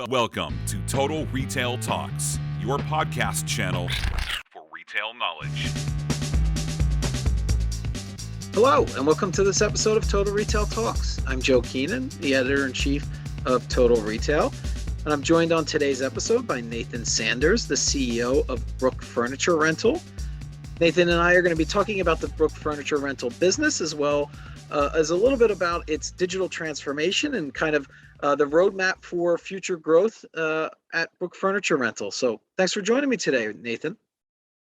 Welcome to Total Retail Talks, your podcast channel for retail knowledge. Hello, and welcome to this episode of Total Retail Talks. I'm Joe Keenan, the editor-in-chief of Total Retail, and I'm joined on today's episode by Nathan Sanders, the CEO of Brook Furniture Rental. Nathan and I are going to be talking about the Brook Furniture Rental business, as well as a little bit about its digital transformation and kind of the roadmap for future growth at Brook Furniture Rental. So thanks for joining me today, Nathan.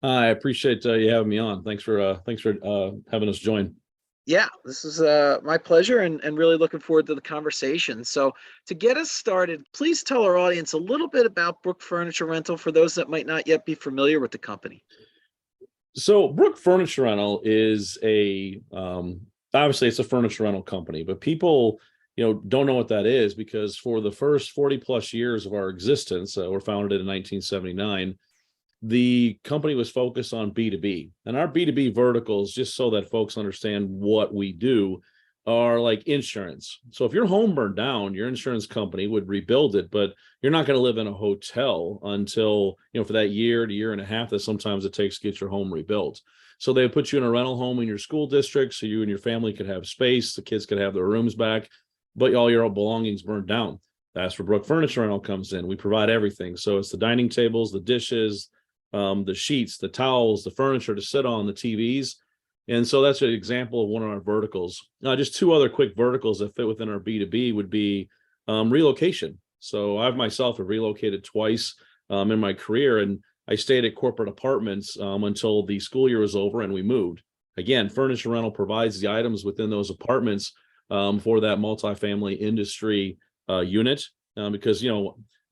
I appreciate you having me on. Thanks for having us join. Yeah, this is my pleasure and really looking forward to the conversation. So to get us started, please tell our audience a little bit about Brook Furniture Rental for those that might not yet be familiar with the company. So Brook Furniture Rental is obviously it's a furniture rental company, but people don't know what that is because for the first 40 plus years of our existence, we're founded in 1979. The company was focused on B2B, and our B2B verticals, just so that folks understand what we do, are like insurance. So if your home burned down, your insurance company would rebuild it, but you're not going to live in a hotel until, for that year to year and a half that sometimes it takes to get your home rebuilt. So they put you in a rental home in your school district so you and your family could have space, the kids could have their rooms back, but all your belongings burned down. That's where Brook Furniture Rental comes in. We provide everything. So it's the dining tables, the dishes, the sheets, the towels, the furniture to sit on, the TVs. And so that's an example of one of our verticals. Just two other quick verticals that fit within our B2B would be relocation. So I've myself have relocated twice in my career, and I stayed at corporate apartments until the school year was over and we moved. Again, Furniture Rental provides the items within those apartments for that multifamily industry unit because,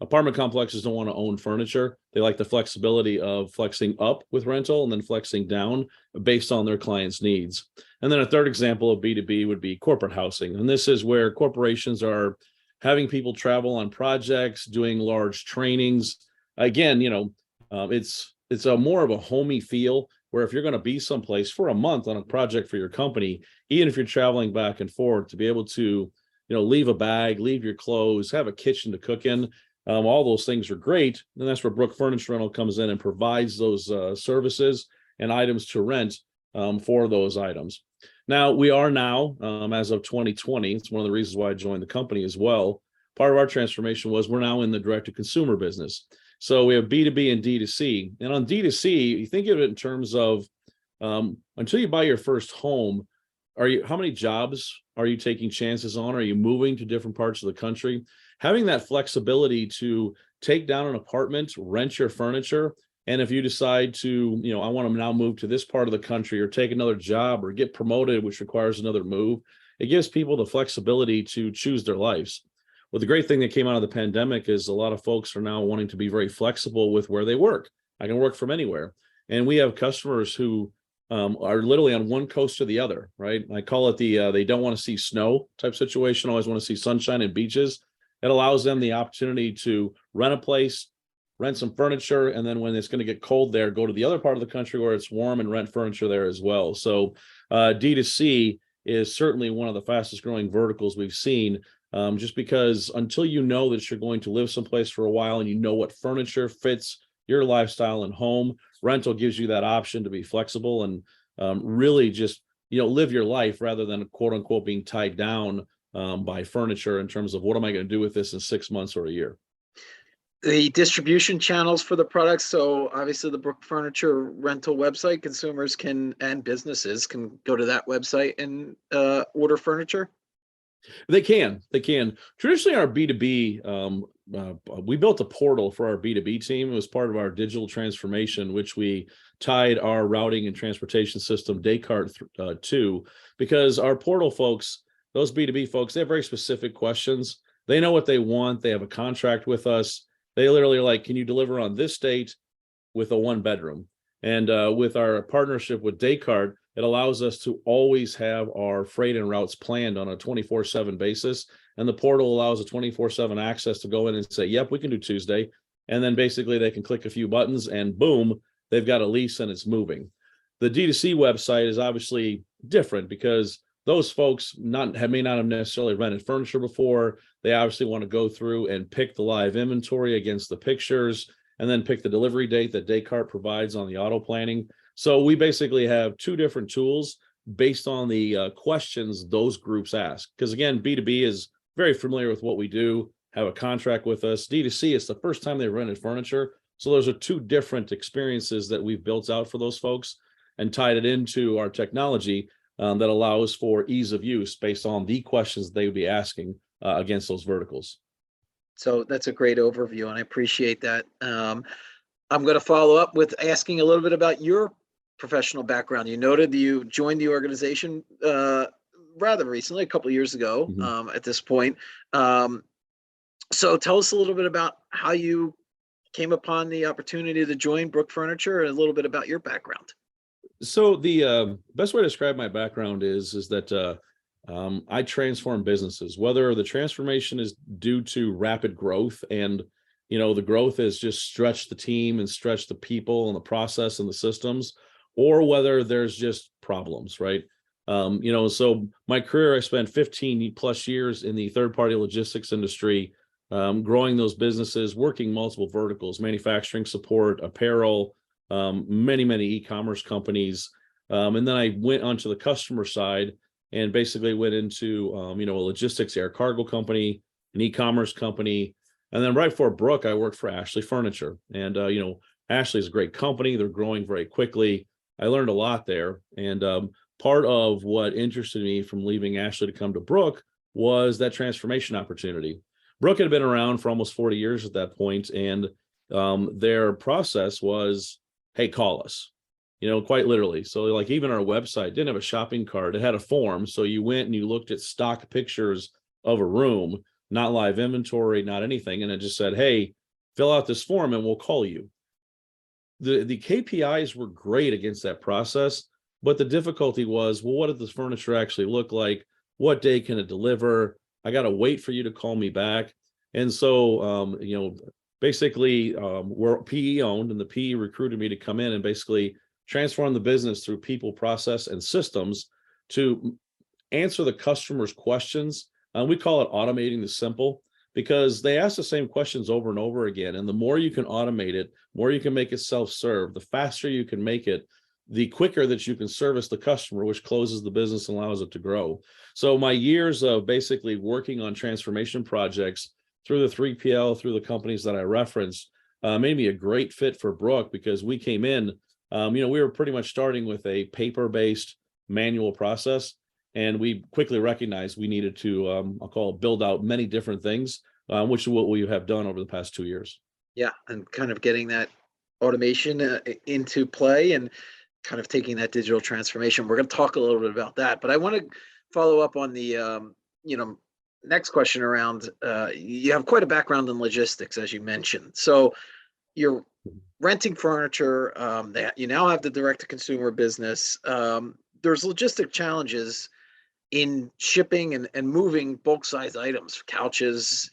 apartment complexes don't want to own furniture. They like the flexibility of flexing up with rental and then flexing down based on their clients' needs. And then a third example of B2B would be corporate housing. And this is where corporations are having people travel on projects, doing large trainings. Again, it's a more of a homey feel where if you're going to be someplace for a month on a project for your company, even if you're traveling back and forth, to be able to, leave a bag, leave your clothes, have a kitchen to cook in, all those things are great. And that's where Brook Furniture Rental comes in and provides those services and items to rent for those items. Now, we are now, as of 2020, it's one of the reasons why I joined the company as well. Part of our transformation was we're now in the direct-to-consumer business. So we have B2B and D2C. And on D2C, you think of it in terms of until you buy your first home, how many jobs are you taking chances on? Are you moving to different parts of the country? Having that flexibility to take down an apartment, rent your furniture, and if you decide to, I want to now move to this part of the country or take another job or get promoted, which requires another move, it gives people the flexibility to choose their lives. Well, the great thing that came out of the pandemic is a lot of folks are now wanting to be very flexible with where they work. I can work from anywhere. And we have customers who are literally on one coast to the other, right? I call it they don't want to see snow type situation, always want to see sunshine and beaches. It allows them the opportunity to rent a place, rent some furniture, and then when it's going to get cold there, go to the other part of the country where it's warm and rent furniture there as well. So D2C is certainly one of the fastest growing verticals we've seen, just because until you know that you're going to live someplace for a while and you know what furniture fits your lifestyle and home, rental gives you that option to be flexible and really just live your life rather than quote unquote being tied down by furniture in terms of what am I going to do with this in 6 months or a year. The distribution channels for the products. So obviously the Brook Furniture Rental website, consumers and businesses can go to that website and order furniture. They can. Traditionally, our B2B, we built a portal for our B2B team. It was part of our digital transformation, which we tied our routing and transportation system, Descartes, to, because our portal folks, those B2B folks, they have very specific questions. They know what they want. They have a contract with us. They literally are like, can you deliver on this date with a 1-bedroom? And with our partnership with Descartes, it allows us to always have our freight and routes planned on a 24/7 basis. And the portal allows a 24/7 access to go in and say, yep, we can do Tuesday. And then basically they can click a few buttons and boom, they've got a lease and it's moving. The D2C website is obviously different because those folks may not have necessarily rented furniture before. They obviously want to go through and pick the live inventory against the pictures, and then pick the delivery date that Descartes provides on the auto planning. So we basically have two different tools based on the questions those groups ask. Because again, B2B is very familiar with what we do, have a contract with us. D2C is the first time they rented furniture. So those are two different experiences that we've built out for those folks and tied it into our technology that allows for ease of use based on the questions they would be asking against those verticals. So that's a great overview, and I appreciate that. I'm going to follow up with asking a little bit about your professional background. You noted you joined the organization rather recently, a couple of years ago at this point. So tell us a little bit about how you came upon the opportunity to join Brook Furniture, and a little bit about your background. So the best way to describe my background is that I transform businesses, whether the transformation is due to rapid growth and, the growth is just stretch the team and stretch the people and the process and the systems, or whether there's just problems, right? So my career, I spent 15 plus years in the third-party logistics industry, growing those businesses, working multiple verticals, manufacturing support, apparel, many e-commerce companies. And then I went onto the customer side and basically went into, a logistics air cargo company, an e-commerce company. And then right before Brook, I worked for Ashley Furniture. And, Ashley is a great company. They're growing very quickly. I learned a lot there. And part of what interested me from leaving Ashley to come to Brook was that transformation opportunity. Brook had been around for almost 40 years at that point, and their process was, hey, call us, quite literally. So like even our website didn't have a shopping cart. It had a form. So you went and you looked at stock pictures of a room, not live inventory, not anything. And it just said, hey, fill out this form and we'll call you. The KPIs were great against that process, but the difficulty was, well, what did this furniture actually look like? What day can it deliver? I got to wait for you to call me back. And so, basically we're PE owned, and the PE recruited me to come in and basically transform the business through people, process, and systems to answer the customer's questions. We call it automating the simple, because they ask the same questions over and over again. And the more you can automate it, more you can make it self-serve, the faster you can make it, the quicker that you can service the customer, which closes the business and allows it to grow. So my years of basically working on transformation projects through the 3PL, through the companies that I referenced, made me a great fit for Brook, because we came in, we were pretty much starting with a paper-based manual process, and we quickly recognized we needed to, build out many different things, which is what we have done over the past 2 years. Yeah, and kind of getting that automation into play and kind of taking that digital transformation. We're going to talk a little bit about that, but I want to follow up on the, next question around, you have quite a background in logistics, as you mentioned. So you're renting furniture, that you now have the direct to consumer business. There's logistic challenges in shipping and moving bulk size items, couches,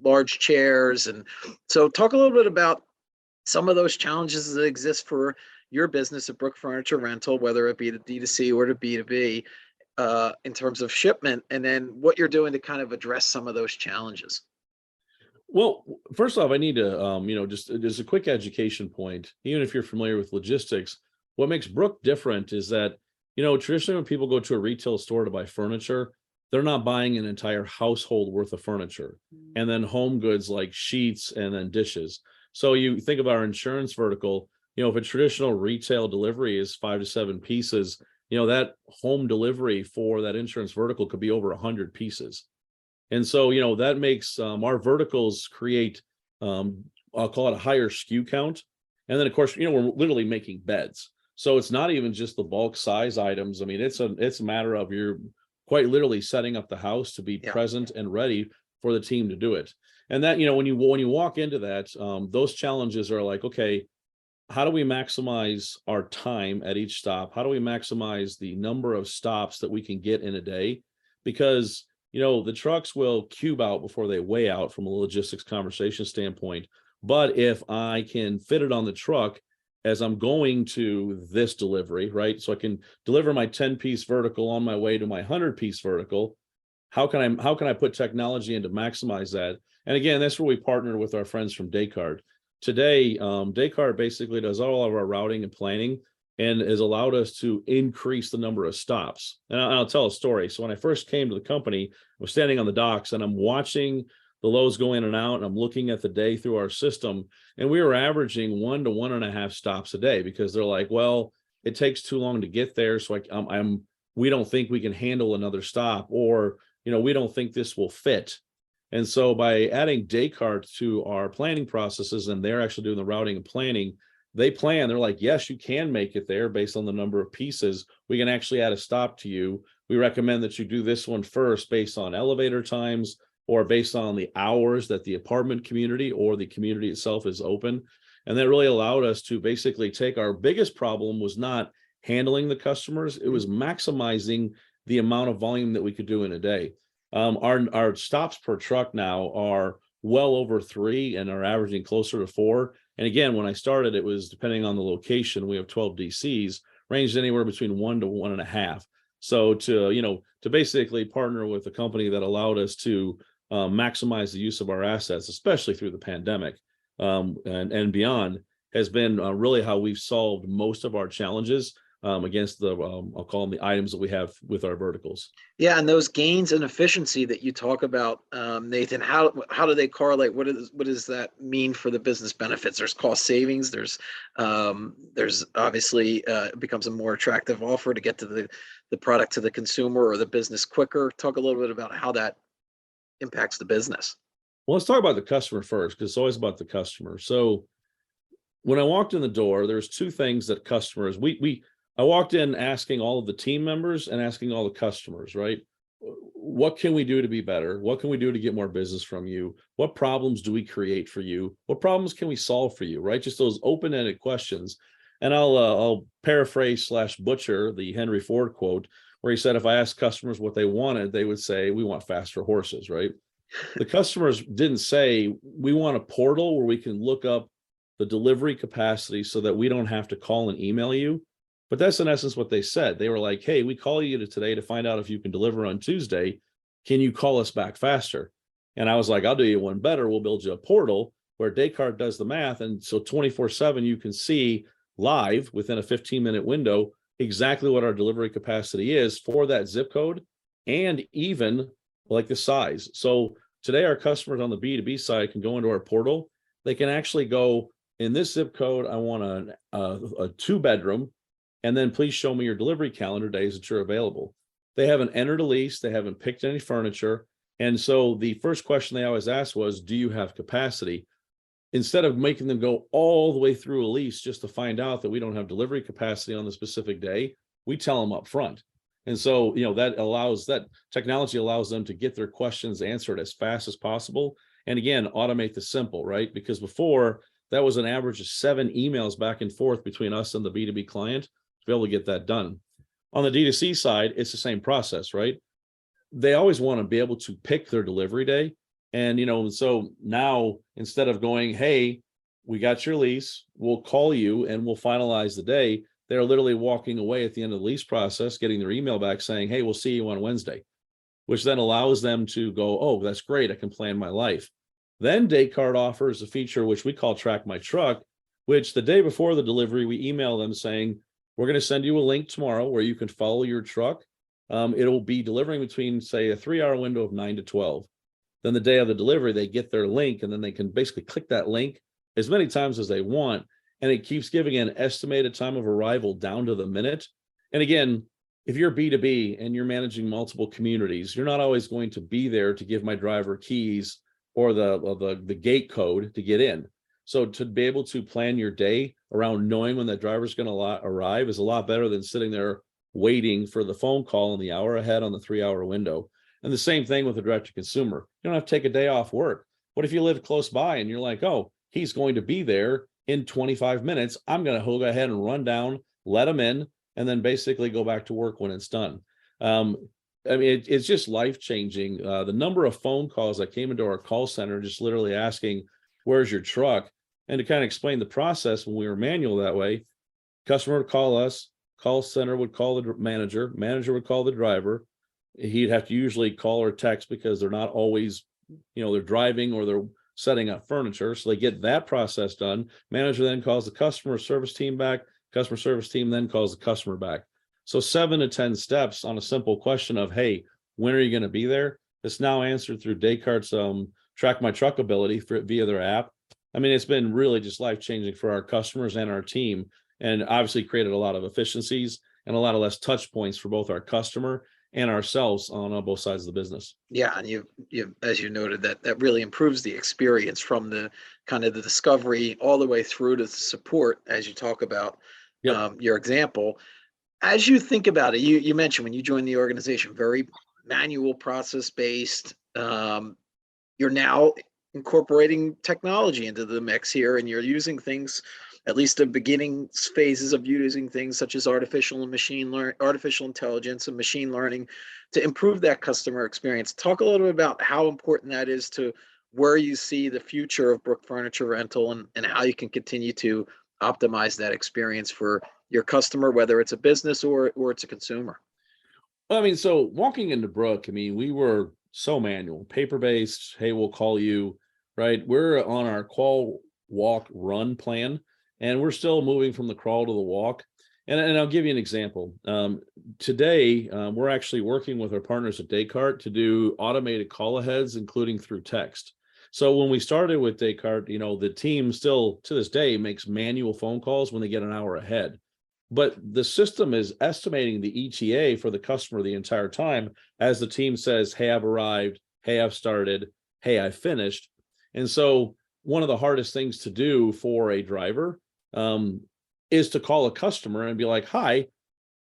large chairs. And so talk a little bit about some of those challenges that exist for your business at Brook Furniture Rental, whether it be the D2C or the B2B, in terms of shipment, and then what you're doing to kind of address some of those challenges. Well, first off, I need to, just a quick education point. Even if you're familiar with logistics, what makes Brook different is that, traditionally when people go to a retail store to buy furniture, they're not buying an entire household worth of furniture and then home goods like sheets and then dishes. So you think of our insurance vertical, if a traditional retail delivery is 5 to 7 pieces, that home delivery for that insurance vertical could be over 100 pieces. And so, that makes our verticals create, I'll call it a higher SKU count. And then, of course, we're literally making beds. So it's not even just the bulk size items. I mean, it's a matter of you're quite literally setting up the house to be present and ready for the team to do it. And that, when you walk into that, those challenges are like, okay, how do we maximize our time at each stop? How do we maximize the number of stops that we can get in a day? Because, the trucks will cube out before they weigh out from a logistics conversation standpoint. But if I can fit it on the truck as I'm going to this delivery, right? So I can deliver my 10-piece vertical on my way to my 100-piece vertical. How can I put technology in to maximize that? And again, that's where we partner with our friends from Descartes. Today, Descartes basically does all of our routing and planning and has allowed us to increase the number of stops. And I'll tell a story. So when I first came to the company, I was standing on the docks and I'm watching the loads go in and out, and I'm looking at the day through our system, and we were averaging 1 to 1.5 stops a day because they're like, well, it takes too long to get there. So we don't think we can handle another stop, or, we don't think this will fit. And so by adding Descartes to our planning processes, and they're actually doing the routing and planning, they're like, yes, you can make it there based on the number of pieces. We can actually add a stop to you. We recommend that you do this one first based on elevator times or based on the hours that the apartment community or the community itself is open. And that really allowed us to basically take our biggest problem was not handling the customers. It was maximizing the amount of volume that we could do in a day. Our stops per truck now are well over 3 and are averaging closer to 4. And again, when I started, it was depending on the location. We have 12 DCs, ranged anywhere between 1 to 1.5. So to basically partner with a company that allowed us to maximize the use of our assets, especially through the pandemic and beyond, has been really how we've solved most of our challenges against the I'll call them the items that we have with our verticals. Yeah, and those gains in efficiency that you talk about, Nathan, how do they correlate? What does that mean for the business benefits? There's cost savings. There's obviously it becomes a more attractive offer to get to the product to the consumer or the business quicker. Talk a little bit about how that impacts the business. Well, let's talk about the customer first, because it's always about the customer. So when I walked in the door, there's 2 things that customers, I walked in asking all of the team members and asking all the customers, right? What can we do to be better? What can we do to get more business from you? What problems do we create for you? What problems can we solve for you, right? Just those open-ended questions. And I'll paraphrase / butcher the Henry Ford quote, where he said, if I asked customers what they wanted, they would say, we want faster horses, right? The customers didn't say, we want a portal where we can look up the delivery capacity so that we don't have to call and email you. But that's in essence what they said. They were like, hey, we call you today to find out if you can deliver on Tuesday. Can you call us back faster? And I was like, I'll do you one better. We'll build you a portal where Descartes does the math. And so 24/7, you can see live within a 15-minute window exactly what our delivery capacity is for that zip code and even like the size. So today our customers on the B2B side can go into our portal. They can actually go, in this zip code, I want a 2-bedroom. And then please show me your delivery calendar days that you're available. They haven't entered a lease. They haven't picked any furniture. And so the first question they always asked was, do you have capacity? Instead of making them go all the way through a lease just to find out that we don't have delivery capacity on the specific day, we tell them up front. And so, that technology allows them to get their questions answered as fast as possible. And again, automate the simple, right? Because before, that was an average of 7 emails back and forth between us and the B2B client to be able to get that done. On the D2C side, it's the same process, right? They always want to be able to pick their delivery day. And, so now instead of going, hey, we got your lease, we'll call you and we'll finalize the day, they're literally walking away at the end of the lease process, getting their email back saying, hey, we'll see you on Wednesday, which then allows them to go, oh, that's great. I can plan my life. Then Descartes offers a feature which we call Track My Truck, which the day before the delivery, we email them saying, we're going to send you a link tomorrow where you can follow your truck. It'll be delivering between, say, a 3-hour window of 9 to 12. Then the day of the delivery, they get their link, and then they can basically click that link as many times as they want. And it keeps giving an estimated time of arrival down to the minute. And again, if you're B2B and you're managing multiple communities, you're not always going to be there to give my driver keys or the gate code to get in. So to be able to plan your day around knowing when that driver's going to arrive is a lot better than sitting there waiting for the phone call in the hour ahead on the 3-hour window. And the same thing with the direct to consumer. You don't have to take a day off work. What if you live close by and you're like, oh, he's going to be there in 25 minutes. I'm going to go ahead and run down, let him in, and then basically go back to work when it's done. It's just life-changing. The number of phone calls that came into our call center, just literally asking, where's your truck? And to kind of explain the process, when we were manual that way, customer would call us, call center would call the manager would call the driver. He'd have to usually call or text because they're not always, they're driving or they're setting up furniture. So they get that process done. Manager then calls the customer service team back. Customer service team then calls the customer back. So 7 to 10 steps on a simple question of, hey, when are you going to be there? It's now answered through Descartes' track my truck ability via their app. I mean, it's been really just life-changing for our customers and our team, and obviously created a lot of efficiencies and a lot of less touch points for both our customer and ourselves on both sides of the business. Yeah, and you as you noted, that really improves the experience from the kind of the discovery all the way through to the support, as you talk about. Yep. Your example. As you think about it, you mentioned when you joined the organization, very manual process based. You're now incorporating technology into the mix here, and you're using things, at least the beginning phases of using things such as artificial intelligence and machine learning to improve that customer experience. Talk a little bit about how important that is to where you see the future of Brook Furniture Rental, and how you can continue to optimize that experience for your customer, whether it's a business or it's a consumer. Well, I mean, so walking into Brook, I mean, we were so manual, paper-based. Hey, we'll call you, right? We're on our crawl, walk, run plan, and we're still moving from the crawl to the walk. And I'll give you an example. Today, we're actually working with our partners at Descartes to do automated call aheads, including through text. So when we started with Descartes, the team still to this day makes manual phone calls when they get an hour ahead. But the system is estimating the ETA for the customer the entire time as the team says, hey, I've arrived, hey, I've started, hey, I finished. And so one of the hardest things to do for a driver is to call a customer and be like, hi,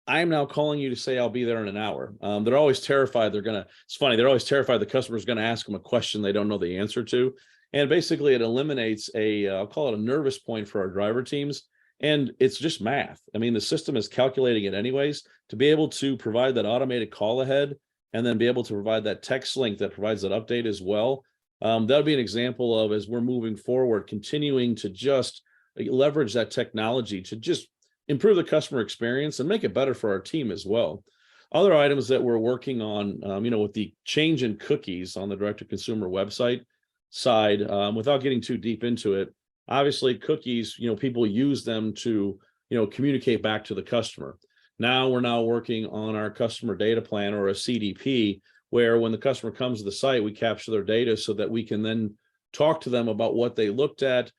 I'm now calling you to say I'll be there in an hour. They're always terrified it's funny, they're always terrified the customer's going to ask them a question they don't know the answer to. And basically it eliminates I'll call it a nervous point for our driver teams. And it's just math. I mean, the system is calculating it anyways. To be able to provide that automated call ahead and then be able to provide that text link that provides that update as well. That would be an example of, as we're moving forward, continuing to just leverage that technology to just improve the customer experience and make it better for our team as well. Other items that we're working on, with the change in cookies on the direct-to-consumer website side, without getting too deep into it, obviously cookies, people use them to, communicate back to the customer. Now we're working on our customer data plan, or a CDP, where when the customer comes to the site, we capture their data so that we can then talk to them about what they looked at,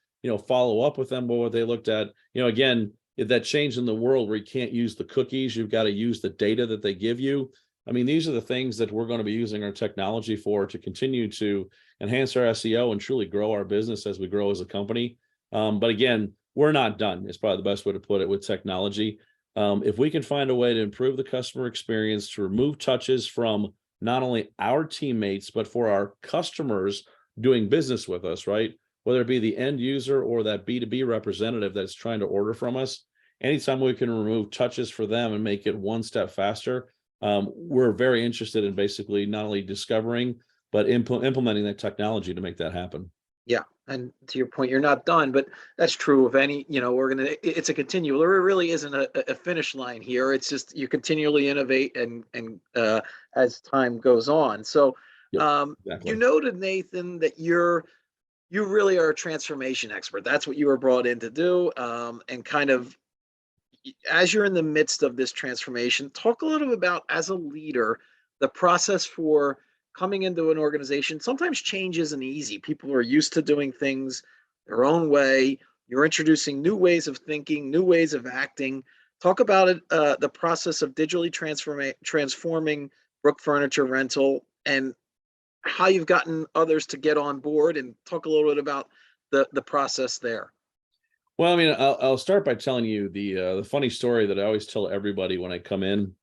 follow up with them about what they looked at. Again, that change in the world where you can't use the cookies, you've got to use the data that they give you. I mean, these are the things that we're going to be using our technology for to continue to enhance our SEO and truly grow our business as we grow as a company. But again, we're not done. It's probably the best way to put it with technology. If we can find a way to improve the customer experience, to remove touches from not only our teammates, but for our customers doing business with us, right? Whether it be the end user or that B2B representative that's trying to order from us, anytime we can remove touches for them and make it one step faster, we're very interested in basically not only discovering, but implementing that technology to make that happen. Yeah. And to your point, you're not done, but that's true of any, it's a continual, there really isn't a finish line here. It's just you continually innovate and as time goes on. So Exactly. you noted, Nathan, that you really are a transformation expert. That's what you were brought in to do. And kind of, as you're in the midst of this transformation, talk a little bit about, as a leader, the process for coming into an organization. Sometimes change isn't easy. People are used to doing things their own way. You're introducing new ways of thinking, new ways of acting. Talk about it, the process of digitally transforming Brook Furniture Rental, and how you've gotten others to get on board, and talk a little bit about the process there. Well, I mean, I'll start by telling you the funny story that I always tell everybody when I come in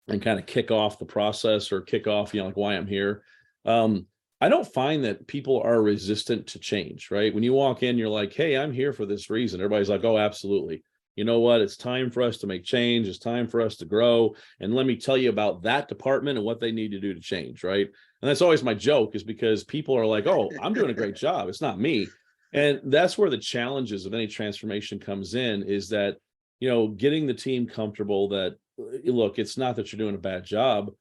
and kind of kick off the process, or kick off, like why I'm here. I don't find that people are resistant to change, right? When you walk in, you're like, hey, I'm here for this reason. Everybody's like, oh, absolutely. You know what? It's time for us to make change. It's time for us to grow. And let me tell you about that department and what they need to do to change, right? And that's always my joke, is because people are like, oh, I'm doing a great job. It's not me. And that's where the challenges of any transformation comes in, is that, getting the team comfortable that, look, it's not that you're doing a bad job,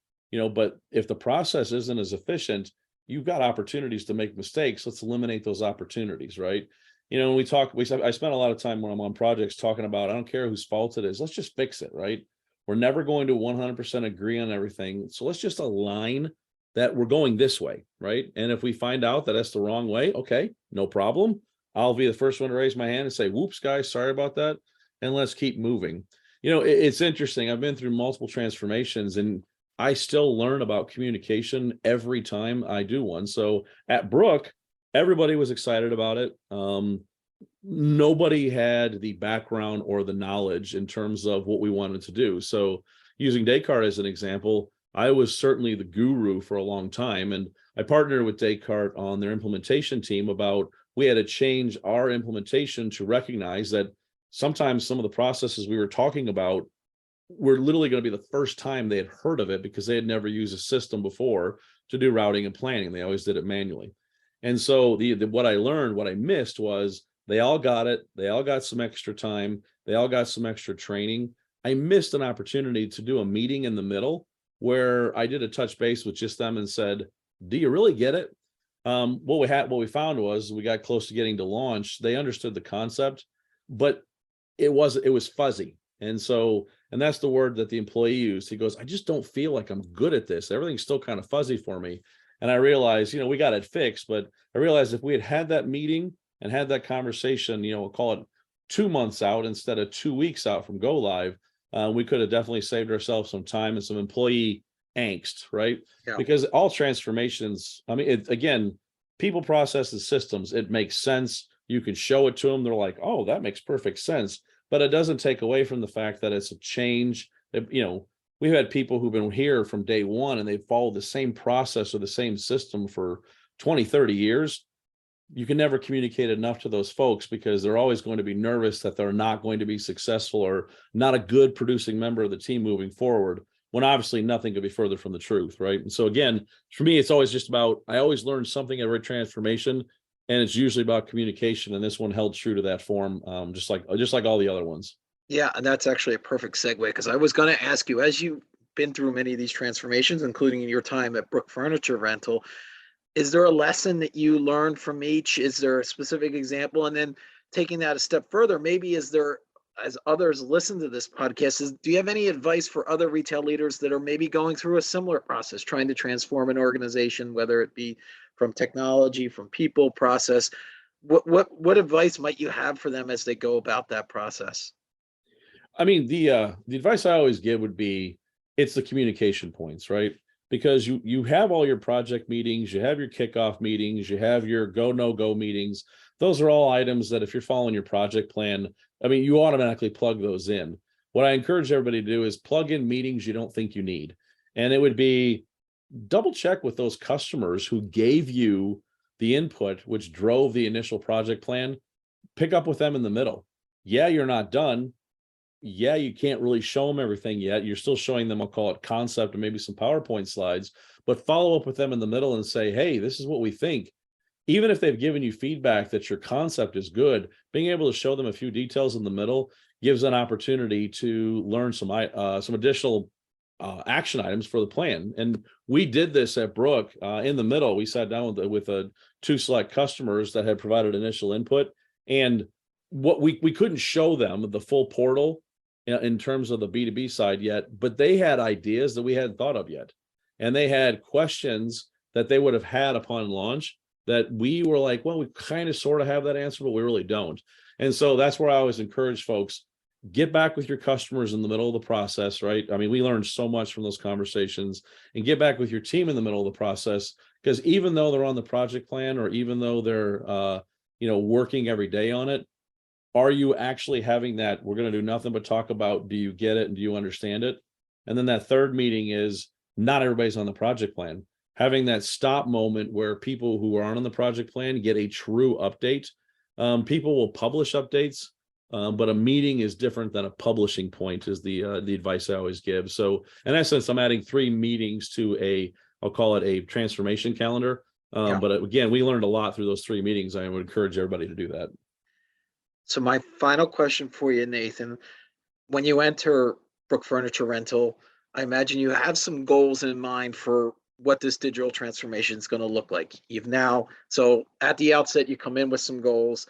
but if the process isn't as efficient, you've got opportunities to make mistakes. Let's eliminate those opportunities, right? When I spend a lot of time when I'm on projects talking about, I don't care whose fault it is, let's just fix it, right? We're never going to 100% agree on everything. So let's just align that we're going this way, right? And if we find out that that's the wrong way, okay, no problem. I'll be the first one to raise my hand and say, whoops, guys, sorry about that. And let's keep moving. It's interesting. I've been through multiple transformations and I still learn about communication every time I do one. So at Brook, everybody was excited about it. Nobody had the background or the knowledge in terms of what we wanted to do. So using Descartes as an example, I was certainly the guru for a long time. And I partnered with Descartes on their implementation team about, we had to change our implementation to recognize that sometimes some of the processes we were talking about were literally going to be the first time they had heard of it, because they had never used a system before to do routing and planning. They always did it manually. And so what I learned, what I missed was they all got it. They all got some extra time. They all got some extra training. I missed an opportunity to do a meeting in the middle where I did a touch base with just them and said, do you really get it? What we found was we got close to getting to launch. They understood the concept, but it was fuzzy. And that's the word that the employee used. He goes, I just don't feel like I'm good at this. Everything's still kind of fuzzy for me. And I realized, we got it fixed, but I realized if we had that meeting and had that conversation, we'll call it 2 months out instead of 2 weeks out from go live, we could have definitely saved ourselves some time and some employee angst, right? Yeah. Because all transformations, again, people, processes, systems, it makes sense. You can show it to them. They're like, oh, that makes perfect sense. But it doesn't take away from the fact that it's a change. We've had people who've been here from day one and they've followed the same process or the same system for 20, 30 years. You can never communicate enough to those folks because they're always going to be nervous that they're not going to be successful or not a good producing member of the team moving forward, when obviously nothing could be further from the truth, right? And so again, for me, it's always just about, I always learn something every transformation, and it's usually about communication. And this one held true to that form, just like all the other ones. Yeah, and that's actually a perfect segue, because I was going to ask you, as you've been through many of these transformations, including in your time at Brook Furniture Rental, is there a lesson that you learned from each? Is there a specific example? And then taking that a step further, maybe as others listen to this podcast, do you have any advice for other retail leaders that are maybe going through a similar process, trying to transform an organization, whether it be from technology, from people, process? What advice might you have for them as they go about that process? The advice I always give would be, it's the communication points, right? Because you have all your project meetings, you have your kickoff meetings, you have your go, no go meetings. Those are all items that if you're following your project plan, you automatically plug those in. What I encourage everybody to do is plug in meetings you don't think you need. And it would be, double check with those customers who gave you the input, which drove the initial project plan. Pick up with them in the middle. Yeah, you're not done. Yeah, you can't really show them everything yet. You're still showing them, I'll call it concept and maybe some PowerPoint slides, but follow up with them in the middle and say, hey, this is what we think. Even if they've given you feedback that your concept is good, being able to show them a few details in the middle gives an opportunity to learn some additional action items for the plan. And we did this at Brook in the middle. We sat down with two select customers that had provided initial input, and what we couldn't show them the full portal in terms of the B2B side yet, but they had ideas that we hadn't thought of yet. And they had questions that they would have had upon launch that we were like, well, we kind of sort of have that answer, but we really don't. And so that's where I always encourage folks, get back with your customers in the middle of the process, right? We learned so much from those conversations, and get back with your team in the middle of the process, because even though they're on the project plan, or even though they're, working every day on it, are you actually having that, we're going to do nothing but talk about, do you get it and do you understand it? And then that third meeting is, not everybody's on the project plan. Having that stop moment where people who aren't on the project plan get a true update. People will publish updates, but a meeting is different than a publishing point, is the advice I always give. So in essence, I'm adding 3 meetings to I'll call it a transformation calendar. Yeah. But again, we learned a lot through those 3 meetings. I would encourage everybody to do that. So my final question for you, Nathan, when you enter Brook Furniture Rental, I imagine you have some goals in mind for what this digital transformation is going to look like. So at the outset, you come in with some goals.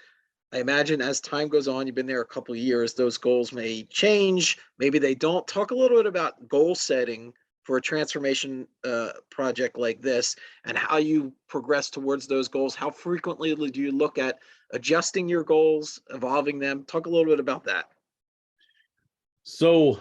I imagine as time goes on, you've been there a couple of years, those goals may change. Maybe they don't. Talk a little bit about goal setting for a transformation project like this and how you progress towards those goals. How frequently do you look at adjusting your goals, evolving them? Talk a little bit about that. So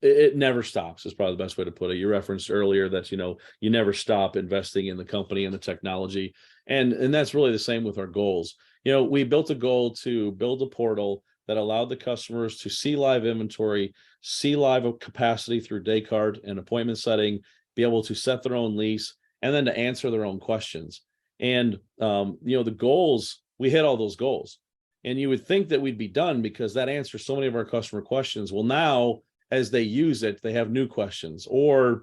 it never stops is probably the best way to put it. You referenced earlier that, you never stop investing in the company and the technology. And that's really the same with our goals. We built a goal to build a portal that allowed the customers to see live inventory, see live capacity through day card and appointment setting, be able to set their own lease, and then to answer their own questions. And, the goals, we hit all those goals. And you would think that we'd be done because that answers so many of our customer questions. Well, now, as they use it, they have new questions, or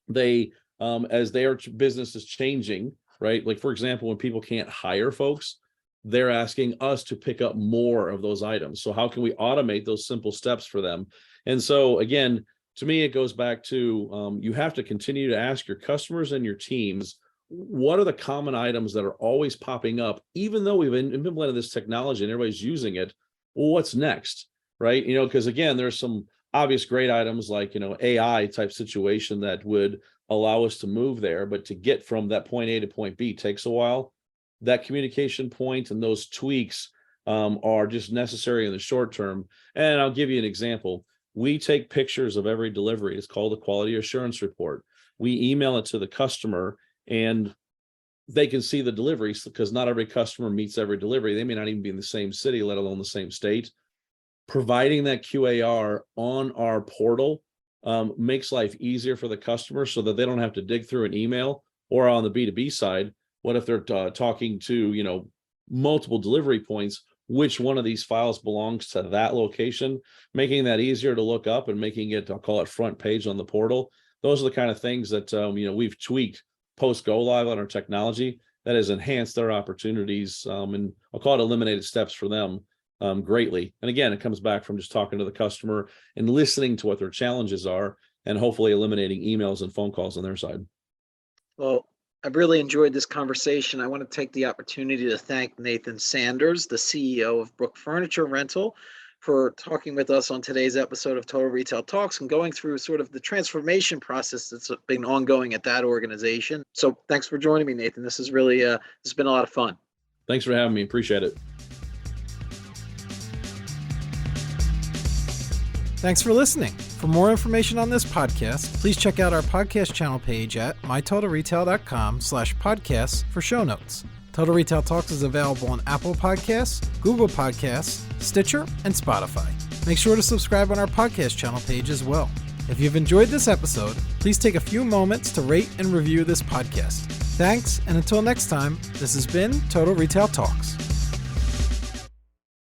they, as their business is changing, right? Like, for example, when people can't hire folks, they're asking us to pick up more of those items. So how can we automate those simple steps for them? And so again, to me, it goes back to, you have to continue to ask your customers and your teams, what are the common items that are always popping up, even though we've implemented this technology and everybody's using it? Well, what's next, right? Because again, there's some obvious great items like, AI type situation that would allow us to move there, but to get from that point A to point B takes a while. That communication point and those tweaks are just necessary in the short term. And I'll give you an example. We take pictures of every delivery. It's called a quality assurance report. We email it to the customer and they can see the deliveries, because not every customer meets every delivery. They may not even be in the same city, let alone the same state. Providing that QAR on our portal makes life easier for the customer so that they don't have to dig through an email. Or on the B2B side, what if they're talking to, multiple delivery points? Which one of these files belongs to that location? Making that easier to look up and making it, I'll call it front page on the portal. Those are the kind of things that, we've tweaked post go live on our technology that has enhanced their opportunities. And I'll call it eliminated steps for them greatly. And again, it comes back from just talking to the customer and listening to what their challenges are, and hopefully eliminating emails and phone calls on their side. Well, I've really enjoyed this conversation. I want to take the opportunity to thank Nathan Sanders, the CEO of Brook Furniture Rental, for talking with us on today's episode of Total Retail Talks and going through sort of the transformation process that's been ongoing at that organization. So thanks for joining me, Nathan. This is really, it's been a lot of fun. Thanks for having me. Appreciate it. Thanks for listening. For more information on this podcast, please check out our podcast channel page at mytotalretail.com/podcasts for show notes. Total Retail Talks is available on Apple Podcasts, Google Podcasts, Stitcher, and Spotify. Make sure to subscribe on our podcast channel page as well. If you've enjoyed this episode, please take a few moments to rate and review this podcast. Thanks, and until next time, this has been Total Retail Talks.